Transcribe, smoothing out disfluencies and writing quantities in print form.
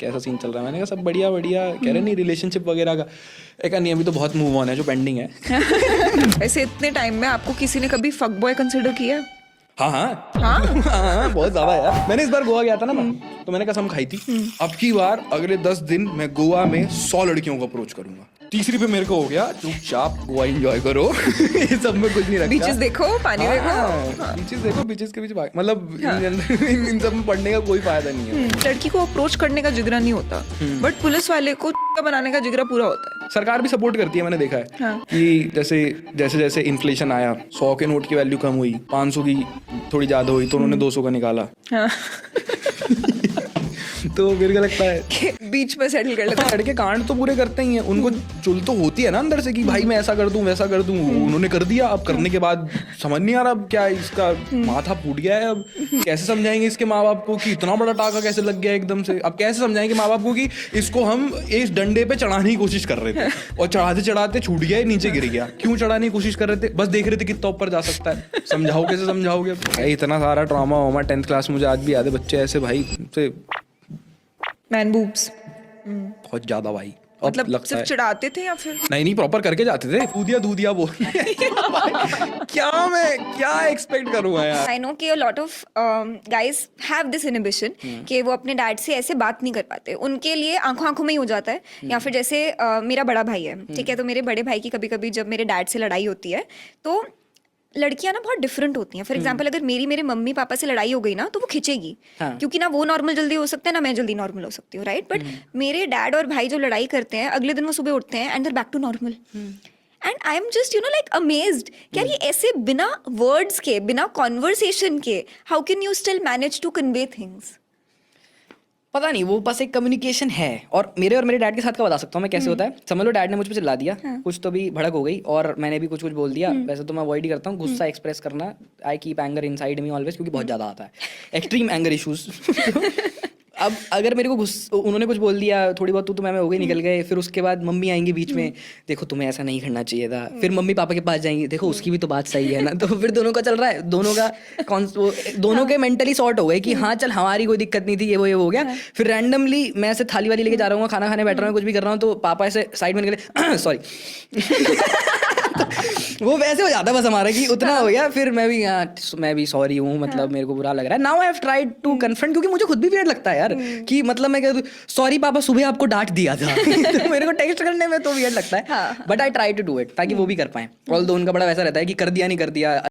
कैसा सीन चल रहा है? मैंने कहा सब बढ़िया बढ़िया। कह रहे नहीं रिलेशनशिप वगैरह का। एक नहीं, अभी तो बहुत मूव ऑन है जो पेंडिंग है। वैसे इतने टाइम में आपको किसी ने कभी फक बॉय कंसिडर किया है? हाँ हाँ हाँ? हाँ, बहुत ज्यादा यार। मैंने इस बार गोवा गया था ना मैं, तो मैंने कसम खाई थी अब की बार अगले 10 दिन मैं गोवा में 100 लड़कियों को अप्रोच करूंगा। तीसरी पे मेरे को हो गया चुपचाप गोवा एंजॉय करो। ये सब में कुछ नहीं रखा। बीचेस देखो, पानी देखो। बीचेस देखो, बीचेस के पीछे भाग, मतलब इन सब में पढ़ने का कोई फायदा नहीं है। लड़की को अप्रोच करने का जिगरा नहीं होता, बट पुलिस वाले को बनाने का जिगरा पूरा होता है। सरकार भी सपोर्ट करती है, मैंने देखा है हाँ। कि जैसे जैसे जैसे इन्फ्लेशन आया, 100 के नोट की वैल्यू कम हुई, 500 की थोड़ी ज्यादा हुई, तो उन्होंने 200 का निकाला। हाँ। तो मेरे को लगता है कि बीच में सेटल कर लेता है। लड़के कांड तो पूरे करते ही हैं, उनको चुल तो होती है ना अंदर से कि भाई मैं ऐसा कर दूं वैसा कर दूं। उन्होंने कर दिया, अब करने के बाद समझ नहीं आ रहा अब क्या इसका माथा फूट गया है। अब कैसे समझाएंगे इसके माँ बाप को कि इतना बड़ा टाका कैसे लग गया एकदम से? अब कैसे समझाएंगे माँ बाप को कि इसको हम इस डंडे पे चढ़ाने की कोशिश कर रहे थे और चढ़ाते चढ़ाते छूट गया, नीचे गिर गया। क्यों चढ़ाने की कोशिश कर रहे थे? बस देख रहे थे कितना ऊपर जा सकता है। समझाओ, कैसे समझाओगे? भाई इतना सारा ट्रॉमा होमा 10th क्लास, मुझे आज भी याद है। बच्चे ऐसे भाई से मैन बूब्स बहुत ज्यादा भाई, अब मतलब लगता सिर्फ है चढ़ाते थे या फिर नहीं प्रॉपर करके जाते थे। दूधिया बोल क्या मैं क्या एक्सपेक्ट करूंगा यार। आई नो कि a lot of guys have this inhibition कि वो अपने डैड से ऐसे बात नहीं कर पाते। उनके लिए आंखों आंखों में ही हो जाता है। या फिर जैसे मेरा बड़ा भाई है, ठीक है, तो मेरे बड़े भाई की कभी कभी जब मेरे डैड से लड़ाई होती है तो लड़कियां ना बहुत डिफरेंट होती हैं। फॉर एग्जाम्पल अगर मेरे मम्मी पापा से लड़ाई हो गई ना तो वो खिंचेगी, क्योंकि ना वो नॉर्मल जल्दी हो सकते हैं ना मैं जल्दी नॉर्मल हो सकती हूँ, राइट। बट मेरे डैड और भाई जो लड़ाई करते हैं अगले दिन वो सुबह उठते हैं and they're back to normal. And I am just like amazed कि यार ये ऐसे बिना वर्ड्स के, बिना कॉन्वर्सेशन के, how can you still manage to convey things? पता नहीं, वो बस एक कम्युनिकेशन है। और मेरे डैड के साथ का बता सकता हूँ मैं कैसे होता है। समझ लो डैड ने मुझ पे चिल्ला दिया, कुछ तो भी भड़क हो गई और मैंने भी कुछ बोल दिया। वैसे तो मैं अवॉइड ही करता हूँ गुस्सा एक्सप्रेस करना। I keep anger inside me always, क्योंकि बहुत ज़्यादा आता है, एक्सट्रीम एंगर इशूज। अब अगर मेरे को उन्होंने कुछ बोल दिया, थोड़ी बहुत तो मैं हो गई, निकल गए। फिर उसके बाद मम्मी आएंगी बीच में, देखो तुम्हें ऐसा नहीं करना चाहिए था। फिर मम्मी पापा के पास जाएंगी, देखो उसकी भी तो बात सही है ना। तो फिर दोनों का चल रहा है, दोनों के मेंटली सॉर्ट हो गए कि हाँ चल हमारी कोई दिक्कत नहीं थी, ये वो हो गया। फिर रैंडमली मैं ऐसे थाली वाली लेके जा रहा हूँ, खाना खाने बैठ रहा हूँ, कुछ भी कर रहा हूँ, तो पापा ऐसे साइड में निकले सॉरी। वो वैसे हो जाता है बस हमारा कि उतना हो गया। फिर मैं भी सॉरी हूँ, मतलब मेरे को बुरा लग रहा है। Now I have tried to confront, क्योंकि मुझे खुद भी वियर्ड लगता है यार कि मतलब मैं कह सॉरी पापा सुबह आपको डांट दिया था। तो मेरे को टेक्स्ट करने में तो वियर्ड लगता है, but I try to do it ताकि वो भी कर पाए। ऑल्दो उनका बड़ा वैसा रहता है कि कर दिया नहीं कर दिया।